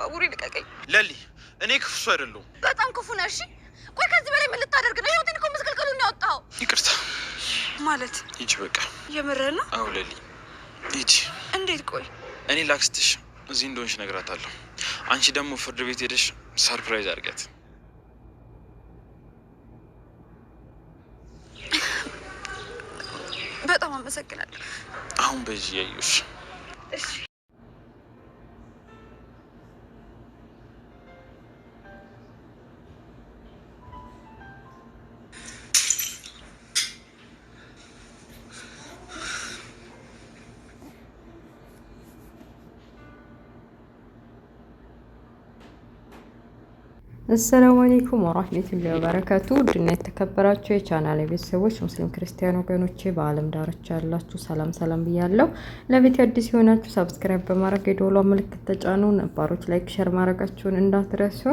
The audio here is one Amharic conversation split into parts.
ባቡሬ ልቀቀኝ። ለሊ እኔ ክፉ ሰው አይደለሁም። በጣም ክፉ ነህ። እሺ ቆይ ከዚህ በላይ ምን ልታደርግ ነው? ህይወቴን እኮ ምስቅልቅሉን ያወጣኸው። ይቅርታ ማለት ሂጂ በቃ። የምርህን ነው? አዎ ለሊ ሂጂ። እንዴት? ቆይ እኔ ላክስትሽ እዚህ እንደሆንሽ እነግራታለሁ። አንቺ ደግሞ ፍርድ ቤት ሄደሽ ሰርፕራይዝ አድርጊያት። በጣም አመሰግናለሁ። አሁን በዚህ ያዩሽ። እሺ አሰላሙ አለይኩም ወራህመቱላሂ ወበረካቱ። ድና የተከበራችሁ የቻናሌ ቤተሰቦች ሙስሊም ክርስቲያን ወገኖቼ በአለም ዳርቻ ያላችሁ ሰላም ብያለሁ። ለቤት አዲስ የሆናችሁ ሰብስክራይብ በማድረግ የደወሏ ምልክት ተጫኑ። ነባሮች ላይክ ሼር ማድረጋችሁን እንዳትረሱ።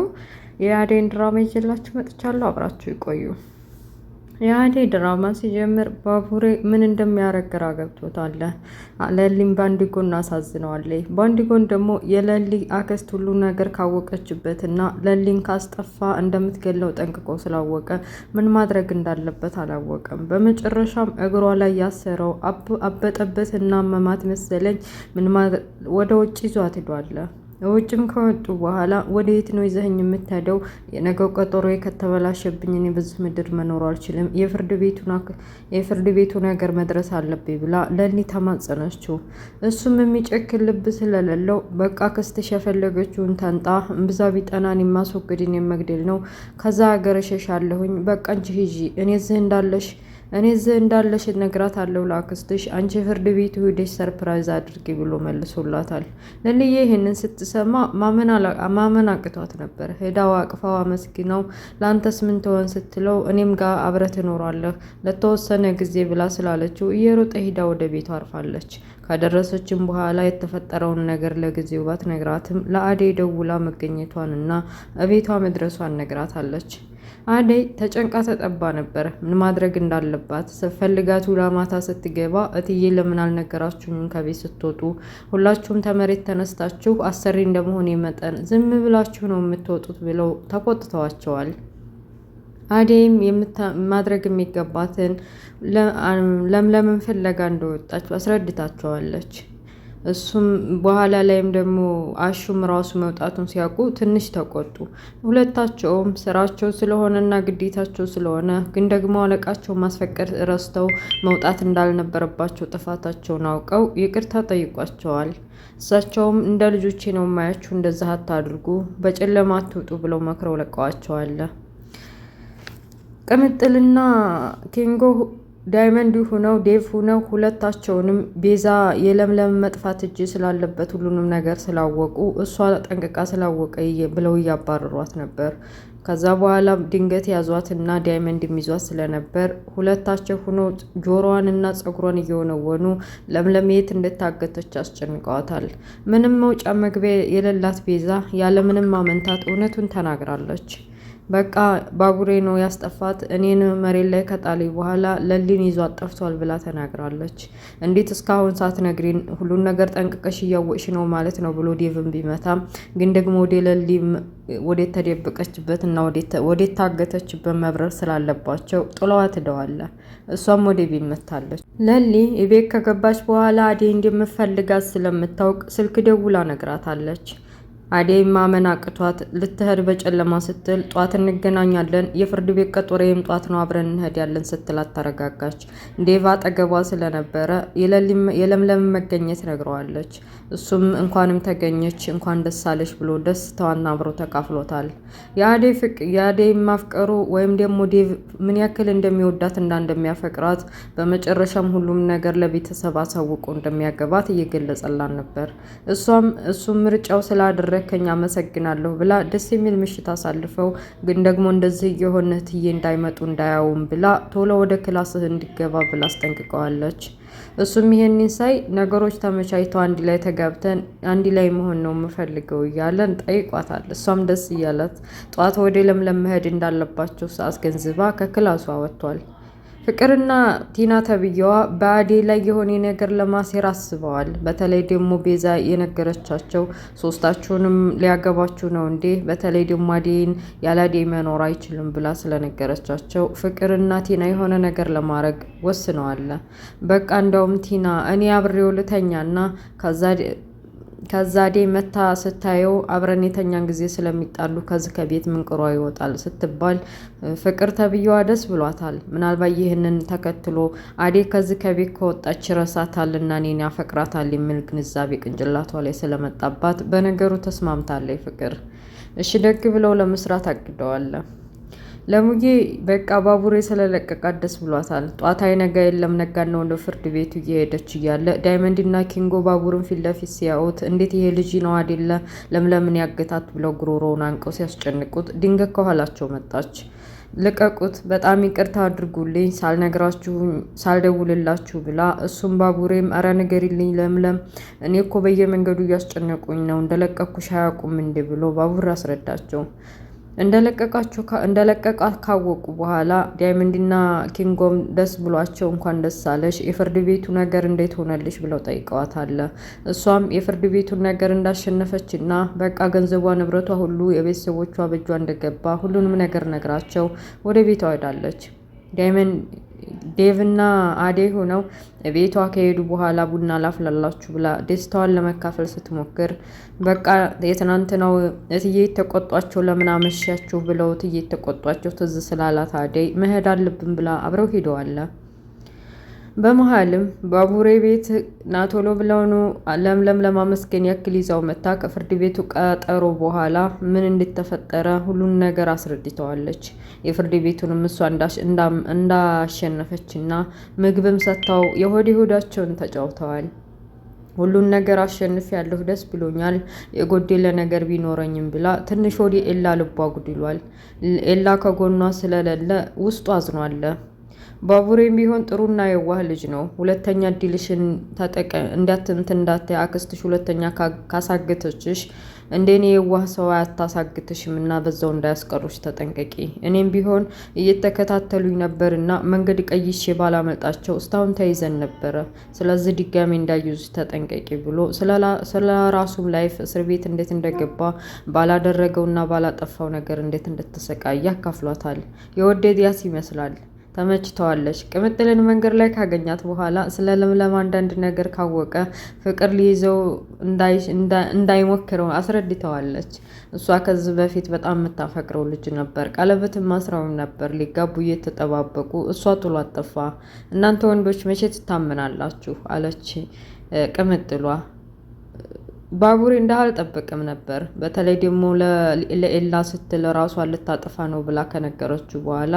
የአደይን ድራማ ይዤላችሁ መጥቻለሁ። አብራችሁ ይቆዩ። የአደይ ድራማ ሲጀምር ባቡሬ ምን እንደሚያረግ ግራ ገብቶታል። ለሊን በአንድ ጎን አሳዝነዋለች፣ በአንድ ጎን ደግሞ የለሊ አክስት ሁሉ ነገር ካወቀችበትና ለሊን ካስጠፋ እንደምትገለው ጠንቅቆ ስላወቀ ምን ማድረግ እንዳለበት አላወቀም። በመጨረሻም እግሯ ላይ ያሰረው አበጠበትና መማት መሰለኝ ወደ ውጭ ይዟት ሄዷል። ውጭም ከወጡ በኋላ ወደ የት ነው ይዘኸኝ የምትሄደው? የነገው ቀጠሮ ከተበላሸብኝ እኔ በዚህ ምድር መኖር አልችልም፣ የፍርድ ቤቱ ነገር መድረስ አለብኝ ብላ ለሊ ተማጸነችው። እሱም የሚጨክል ልብ ስለሌለው በቃ ክስትሽ የፈለገችውን ተንጣ እምብዛ ቢጠናን የማስወገድን የመግደል ነው፣ ከዛ ሀገር እሸሻለሁኝ፣ በቃ እንጂ ሂጂ፣ እኔ እዚህ እንዳለሽ እነግራታለሁ ለአክስትሽ፣ አንቺ ፍርድ ቤቱ ሄደሽ ሰርፕራይዝ አድርጊ ብሎ መልሶላታል። ለልዬ ይህንን ስትሰማ ማመን አቅቷት ነበር። ሄዳው አቅፋው አመስግነው ለአንተስ ምን ትሆን ስትለው እኔም ጋር አብረህ ትኖራለህ ለተወሰነ ጊዜ ብላ ስላለችው እየሮጠ ሄዳ ወደ ቤቷ አርፋለች። ከደረሰችም በኋላ የተፈጠረውን ነገር ለጊዜው ባትነግራትም ለአደይ ደውላ መገኘቷንና እቤቷ መድረሷን ነግራታለች። አደይ ተጨንቃ ተጠባ ነበር ምን ማድረግ እንዳለባት። ስትፈልጋት ውላ ማታ ስትገባ እትዬ ለምን አልነገራችሁም? ከቤት ስትወጡ ሁላችሁም ተመሬት ተነስታችሁ አሰሪ እንደመሆኔ መጠን ዝም ብላችሁ ነው የምትወጡት ብለው ተቆጥተዋቸዋል። አደይም ማድረግ የሚገባትን ለምለምን ፍለጋ እንደወጣች አስረድታቸዋለች። እሱም በኋላ ላይም ደግሞ አሹም ራሱ መውጣቱን ሲያውቁ ትንሽ ተቆጡ። ሁለታቸውም ስራቸው ስለሆነና ግዴታቸው ስለሆነ ግን ደግሞ አለቃቸው ማስፈቀድ ረስተው መውጣት እንዳልነበረባቸው ጥፋታቸውን አውቀው ይቅርታ ጠይቋቸዋል። እሳቸውም እንደ ልጆቼ ነው ማያችሁ፣ እንደዛ አታድርጉ፣ በጨለማ አትውጡ ብለው መክረው ለቀዋቸዋል። ቅምጥልና ኪንጎ ዳይመንድ ሆነው ዴቭ ሆነው ሁለታቸውንም ቤዛ የለምለም መጥፋት እጅ ስላለበት ሁሉንም ነገር ስላወቁ እሷ ጠንቅቃ ስላወቀ ብለው እያባረሯት ነበር። ከዛ በኋላ ድንገት ያዟትና ዳይመንድ የሚይዟት ስለነበር ሁለታቸው ሆነው ጆሮዋንና ፀጉሯን እየወነወኑ ለምለም የት እንደታገተች አስጨንቀዋታል። ምንም መውጫ መግቢያ የሌላት ቤዛ ያለምንም ማመንታት እውነቱን ተናግራለች። በቃ ባቡሬ ነው ያስጠፋት፣ እኔን መሬት ላይ ከጣሌ በኋላ ለሊን ይዟት ጠፍቷል ብላ ተናግራለች። እንዴት እስካሁን ሳትነግሪን ሁሉን ነገር ጠንቅቀሽ እያወቅሽ ነው ማለት ነው ብሎ ዴቭን ቢመታም ግን ደግሞ ወደ ለሊ ወደ ተደበቀችበት እና ወደ ታገተችበት መብረር ስላለባቸው ጥለዋት ሄደዋል። እሷም ወደ ቤት መታለች። ለሊ ቤት ከገባች በኋላ አደይ እንደምትፈልጋት ስለምታውቅ ስልክ ደውላ ነግራታለች። አደይ ማመን አቅቷት ልትሄድ በጨለማ ስትል ጧት እንገናኛለን፣ የፍርድ ቤት ቀጠሮዬም ጧት ነው፣ አብረን እንሄዳለን ስትላት ተረጋጋች። ዴቭ አጠገቧ ስለነበረ የለምለም መገኘት ነግረዋለች። እሱም እንኳንም ተገኘች እንኳን ደስ አለሽ ብሎ ደስታዋን አብሮ ተካፍሎታል። የአደይ ማፍቀሩ ወይም ደግሞ ዴቭ ምን ያክል እንደሚወዳት እና እንደሚያፈቅራት በመጨረሻም ሁሉም ነገር ለቤተሰብ አሳውቆ እንደሚያገባት እየገለጸላን ነበር። እሱም ምርጫው ስላደረገ ከኛ አመሰግናለሁ ብላ ደስ የሚል ምሽት አሳልፈው ግን ደግሞ እንደዚህ የሆነ ትዬ እንዳይመጡ እንዳያውም ብላ ቶሎ ወደ ክላስህ እንዲገባ ብላ አስጠንቅቀዋለች። እሱም ይሄንን ሳይ ነገሮች ተመቻችተው አንድ ላይ ተጋብተን አንድ ላይ መሆን ነው የምፈልገው እያለን ጠይቋታል። እሷም ደስ እያላት ጧት ወደ ለምለም መሄድ እንዳለባቸው አስገንዝባ ከክላሷ ወጥቷል። ፍቅርና ቲና ተብዬዋ በአዴ ላይ የሆነ ነገር ለማሴር አስበዋል። በተለይ ደግሞ ቤዛ የነገረቻቸው ሶስታችሁንም ሊያገባችሁ ነው እንዴ? በተለይ ደግሞ አዴን ያለ አዴ መኖር አይችልም ብላ ስለነገረቻቸው ፍቅርና ቲና የሆነ ነገር ለማድረግ ወስነዋል። በቃ እንደውም ቲና እኔ አብሬው ልተኛና ከዛ አዴ መታ ስታየው አብረን የተኛን ጊዜ ስለሚጣሉ ከዚህ ከቤት ምንቅሯ ይወጣል ስትባል ፍቅር ተብዬዋ ደስ ብሏታል። ምናልባት ይህንን ተከትሎ አዴ ከዚህ ከቤት ከወጣች ይረሳታልና እኔን ያፈቅራታል የሚል ግንዛቤ ቅንጭላቷ ላይ ስለመጣባት በነገሩ ተስማምታለች። ፍቅር እሺ ደግ ብለው ለመስራት አቅደዋል። ለሙዬ በቃ ባቡሬ ስለለቀቃት ደስ ብሏታል። ጧት አይነጋ የለም ነጋና ወደ ፍርድ ቤቱ እየሄደች እያለ ዳይመንድና ኪንጎ ባቡርን ፊት ለፊት ሲያዩት እንዴት ይሄ ልጅ ነው አይደለ ለምለምን ያገታት ብለው ጉሮሮውን አንቀው ሲያስጨንቁት ድንገት ከኋላቸው መጣች። ልቀቁት፣ በጣም ይቅርታ አድርጉልኝ ሳልደውልላችሁ ብላ እሱም ባቡሬም እረ ንገሪልኝ ለምለም፣ እኔ እኮ በየመንገዱ እያስጨነቁኝ ነው እንደለቀኩሽ አያውቁም እንዴ ብሎ ባቡር አስረዳቸው። እንደለቀቃት ካወቁ በኋላ ዳይመንድና ኪንጎም ደስ ብሏቸው እንኳን ደስ አለሽ የፍርድ ቤቱ ነገር እንዴት ሆነልሽ ብለው ጠይቀዋታል። እሷም የፍርድ ቤቱን ነገር እንዳሸነፈችና በቃ ገንዘቧ ንብረቷ ሁሉ የቤተሰቦቿ በእጇ እንደገባ ሁሉንም ነገር ነግራቸው ወደ ቤቷ ሄዳለች። ዴቭና አዴይ ሆነው ቤቷ ከሄዱ በኋላ ቡና ላፍላላችሁ ብላ ደስታዋን ለመካፈል ስትሞክር በቃ የትናንትናው እትዬ ተቆጧቸው ለምን አመሻችሁ ብለው እትዬ ተቆጧቸው ትዝ ስላላት አዴይ መሄድ አለብን ብላ አብረው ሄደዋል። በመሀልም ባቡሬ ቤት ናቶሎ ብለውኑ ለምለም ለማመስገን ያክል ይዛው መታ ከፍርድ ቤቱ ቀጠሮ በኋላ ምን እንደተፈጠረ ሁሉን ነገር አስረድተዋለች። የፍርድ ቤቱንም እሷ እንዳሸነፈችና ምግብም ሰጥታው የሆድ ሆዳቸውን ተጫውተዋል። ሁሉን ነገር አሸንፍ ያለሁ ደስ ብሎኛል፣ የጎደለ ነገር ቢኖረኝም ብላ ትንሽ ወዲ ኤላ ልቧ ጉድሏል። ኤላ ከጎኗ ስለሌለ ውስጡ አዝኗል። ባቡሬም ቢሆን ጥሩና የዋህ ልጅ ነው። ሁለተኛ እድልሽን እንዳትይ አክስትሽ ሁለተኛ ካሳገተችሽ እንደኔ የዋህ ሰው አታሳግትሽም እና በዛው እንዳያስቀሩሽ ተጠንቀቂ። እኔም ቢሆን እየተከታተሉኝ ነበርና መንገድ ቀይሼ ባላመልጣቸው እስካሁን ተይዘን ነበረ። ስለዚህ ድጋሜ እንዳይዙሽ ተጠንቀቂ ብሎ ስለ ራሱም ላይፍ እስር ቤት እንዴት እንደገባ ባላደረገውና ባላጠፋው ነገር እንዴት እንደተሰቃየ አካፍሏታል። የወደዲያስ ይመስላል። ተመችተዋለች። ቅምጥልን መንገድ ላይ ካገኛት በኋላ ስለ ለምለም አንዳንድ ነገር ካወቀ ፍቅር ሊይዘው እንዳይሞክረው አስረድተዋለች። እሷ ከዚህ በፊት በጣም የምታፈቅረው ልጅ ነበር። ቀለበትን ማስራውም ነበር። ሊጋቡ እየተጠባበቁ እሷ ጥሎ አጠፋ። እናንተ ወንዶች መቼ ትታመናላችሁ? አለች ቅምጥሏ። ባቡሬ እንዳልጠበቅም ነበር። በተለይ ደግሞ ለኤላ ስትል ራሷን ልታጠፋ ነው ብላ ከነገረችው በኋላ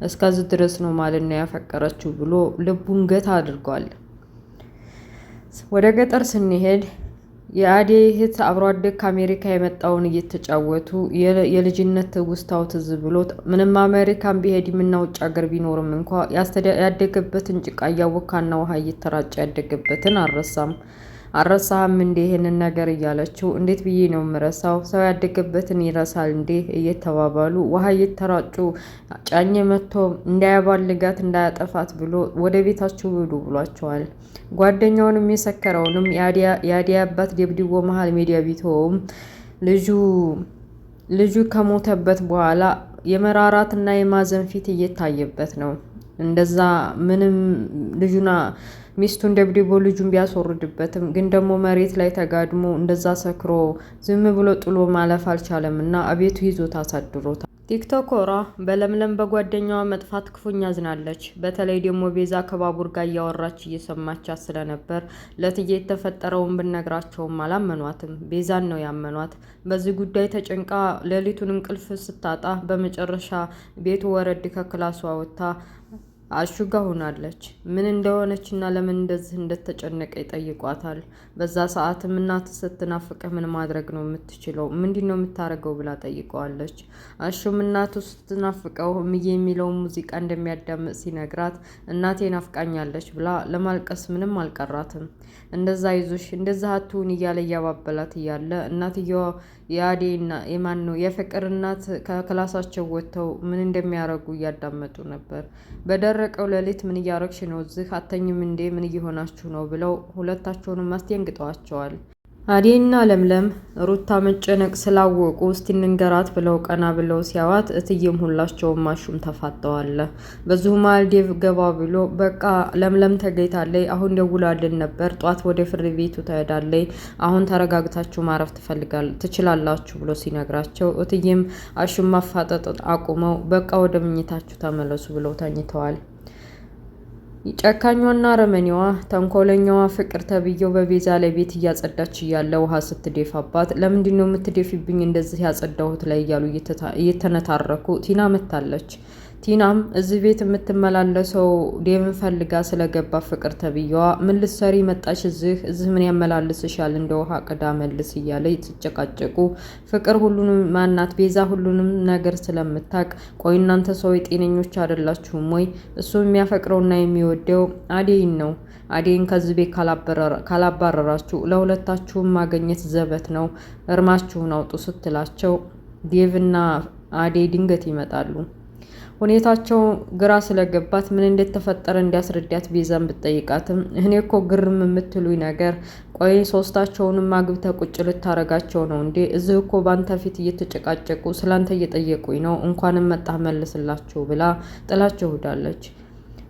እስከዚህ ድረስ ነው ማለት ነው ያፈቀረችው ብሎ ልቡን ገታ አድርጓል። ወደ ገጠር ስንሄድ የአዴይ እህት አብሮ አደግ ከአሜሪካ የመጣውን እየተጫወቱ የልጅነት ትውስታው ትዝ ብሎት ምንም አሜሪካን ቢሄድም እና ውጭ ሀገር ቢኖርም እንኳ ያደገበትን ጭቃ እያወካና ውሃ እየተራጨ ያደገበትን አረሳህም እንዴ ይሄንን ነገር እያለችው እንዴት ብዬ ነው ምረሳው? ሰው ያደገበትን ይረሳል እንዴ? እየተባባሉ ውሃ እየተራጩ ጫኘ መጥቶ እንዳያባልጋት እንዳያጠፋት ብሎ ወደ ቤታቸው ሄዱ ብሏቸዋል። ጓደኛውንም የሰከረውንም የአዲያ አባት ደብድቦ መሀል ሜዳ ቢተውም ልጁ ከሞተበት በኋላ የመራራትና የማዘን ፊት እየታየበት ነው። እንደዛ ምንም ልጁና ሚስቱን ደብድቦ ልጁን ቢያስወርድበትም ግን ደግሞ መሬት ላይ ተጋድሞ እንደዛ ሰክሮ ዝም ብሎ ጥሎ ማለፍ አልቻለም እና አቤቱ ይዞት አሳድሮታል። ቲክቶከሯ በለምለም በጓደኛዋ መጥፋት ክፉኛ አዝናለች። በተለይ ደግሞ ቤዛ ከባቡር ጋር እያወራች እየሰማቻት ስለነበር ለትዬ የተፈጠረውን ብነግራቸውም አላመኗትም። ቤዛን ነው ያመኗት። በዚህ ጉዳይ ተጨንቃ ሌሊቱን እንቅልፍ ስታጣ በመጨረሻ ቤቱ ወረድ ከክላሷ ወጥታ አሹጋ ሆናለች። ምን እንደሆነች እና ለምን እንደዚህ እንደተጨነቀ ይጠይቋታል። በዛ ሰዓትም እናት ስትናፍቅህ ምን ማድረግ ነው የምትችለው? ምንድን ነው የምታደርገው ብላ ጠይቀዋለች። አሹም እናቱ ስትናፍቀው እምዬ የሚለውን ሙዚቃ እንደሚያዳምጥ ሲነግራት እናቴ ናፍቃኛለች ብላ ለማልቀስ ምንም አልቀራትም። እንደዛ ይዞሽ እንደዛ አትሁን እያለ እያባበላት እያለ እናትየዋ የአዴና የማን ነው የፍቅር እናት ከክላሳቸው ወጥተው ምን እንደሚያደርጉ እያዳመጡ ነበር። በደረቀው ሌሊት ምን እያረግሽ ነው? እዚህ አተኝም እንዴ? ምን እየሆናችሁ ነው? ብለው ሁለታቸውንም አስደንግጠዋቸዋል። አዴና ለምለም ሩታ መጨነቅ ስላወቁ እስቲ እንንገራት ብለው ቀና ብለው ሲያዋት እትዬም ሁላቸውም ማሹም ተፋጠዋል። በዚሁ መሀል ዴቭ ገባ ብሎ በቃ ለምለም ተገኝታለች፣ አሁን ደውላልን ነበር፣ ጧት ወደ ፍርድ ቤቱ ትሄዳለች፣ አሁን ተረጋግታችሁ ማረፍ ትችላላችሁ ብሎ ሲነግራቸው እትዬም አሹም ማፋጠጥ አቁመው በቃ ወደ ምኝታችሁ ተመለሱ ብለው ተኝተዋል። ጨካኟና ረመኔዋ ተንኮለኛዋ ፍቅር ተብዬው በቤዛ ላይ ቤት እያጸዳች እያለ ውሃ ስትደፋባት ለምንድን ነው የምትደፊብኝ እንደዚህ ያጸዳሁት ላይ እያሉ እየተነታረኩ ቲና መታለች። ቲናም እዚህ ቤት የምትመላለሰው ዴቭን ፈልጋ ስለገባ ፍቅር ተብዬዋ ምን ልትሰሪ መጣች? እዚህ ምን ያመላልስሻል? እንደ ውሃ ቅዳ መልስ እያለ ትጨቃጨቁ። ፍቅር ሁሉንም ማናት ቤዛ ሁሉንም ነገር ስለምታቅ ቆይ እናንተ ሰው ጤነኞች አይደላችሁም ወይ? እሱ የሚያፈቅረውና የሚወደው አዴይን ነው። አዴይን ከዚህ ቤት ካላባረራችሁ ለሁለታችሁም ማግኘት ዘበት ነው፣ እርማችሁን አውጡ ስትላቸው ዴቭና አዴይ ድንገት ይመጣሉ። ሁኔታቸው ግራ ስለገባት ምን እንደተፈጠረ እንዲያስረዳት ቤዛን ብትጠይቃትም እኔ እኮ ግርም የምትሉኝ ነገር ቆይ ሶስታቸውንም አግብተህ ቁጭ ልታረጋቸው ነው እንዴ? እዚህ እኮ ባንተ ፊት እየተጨቃጨቁ ስላንተ እየጠየቁኝ ነው፣ እንኳንም መጣህ መልስላቸው ብላ ጥላቸው ሄዳለች።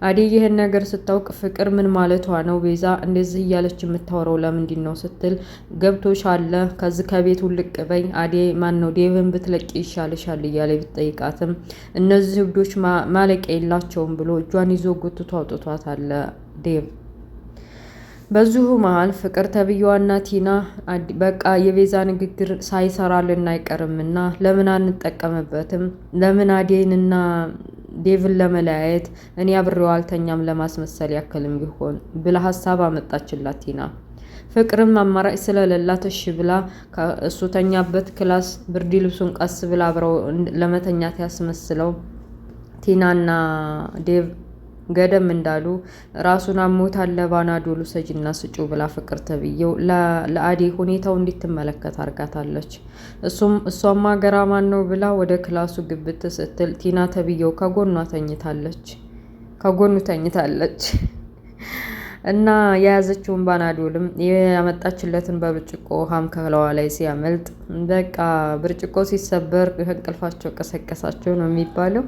አዴይ ይህን ነገር ስታውቅ ፍቅር ምን ማለቷ ነው? ቤዛ እንደዚህ እያለች የምታወራው ለምንድን ነው ስትል ገብቶሻል፣ ከዚህ ከቤት ውልቅ በይ፣ አዴይ ማን ነው ዴቭን ብትለቂ ይሻልሻል እያለ ብትጠይቃትም እነዚህ እብዶች ማለቂያ የላቸውም ብሎ እጇን ይዞ ጎትቶ አውጥቷታል ዴቭ። በዚሁ መሀል ፍቅር ተብዬዋና ቲና በቃ የቤዛ ንግግር ሳይሰራልን አይቀርምና ለምን አንጠቀምበትም? ለምን አዴይንና ዴቭን ለመለያየት እኔ አብሬው አልተኛም ለማስመሰል ያክልም ቢሆን ብላ ሀሳብ አመጣችላት ቲና። ፍቅርም አማራጭ ስለሌላት እሺ ብላ እሱ ተኛበት ክላስ ብርድ ልብሱን ቀስ ብላ አብረው ለመተኛት ያስመስለው ቲናና ዴቭ ገደም እንዳሉ ራሱን አሞታል ለባናዶሉ ሰጅና ስጩ ብላ ፍቅር ተብዬው ለአዴይ ሁኔታው እንድትመለከት አርጋታለች። እሷማ ገራማን ነው ብላ ወደ ክላሱ ግብት ስትል ቲና ተብዬው ከጎኑ ተኝታለች እና የያዘችውን ባናዶልም ያመጣችለትን በብርጭቆ ውሃም ከለዋ ላይ ሲያመልጥ በቃ ብርጭቆ ሲሰበር እንቅልፋቸው ቀሰቀሳቸው ነው የሚባለው።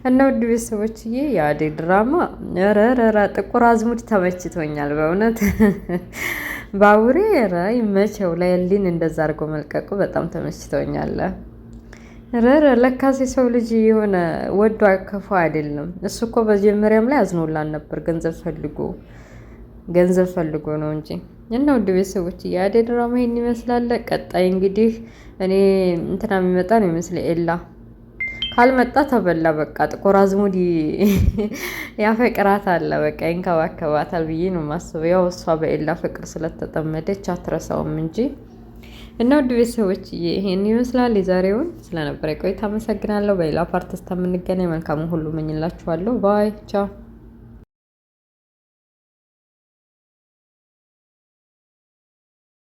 እና ውድ ቤተሰቦችዬ የአዴይ ድራማ ረረራ ጥቁር አዝሙድ ተመችቶኛል በእውነት ባቡሬ ይመቸው ላይሊን እንደዛ አድርጎ መልቀቁ በጣም ተመችቶኛል። ለካሴ ሰው ልጅ የሆነ ወዶ አከፋ አይደለም። እሱ እኮ በመጀመሪያም ላይ አዝኖላን ነበር ገንዘብ ፈልጎ ነው እንጂ። እና ውድ ቤተሰቦች የአዴይ ድራማ ይሄን ይመስላል። ቀጣይ እንግዲህ እኔ እንትና የሚመጣ ነው ይመስለኝ ኤላ ካልመጣ ተበላ በቃ ጥቁር አዝሙድ ያፈቅራታል፣ በቃ ይንከባከባታል ብዬ ነው ማስበው። ያው እሷ በኤላ ፍቅር ስለተጠመደች አትረሳውም እንጂ። እና ውድ ቤተሰቦች ይሄን ይመስላል የዛሬውን። ስለነበረ ቆይታ አመሰግናለሁ። በሌላ ፓርት እስከምንገናኝ መልካሙን ሁሉ እመኝላችኋለሁ። ባይ ቻው።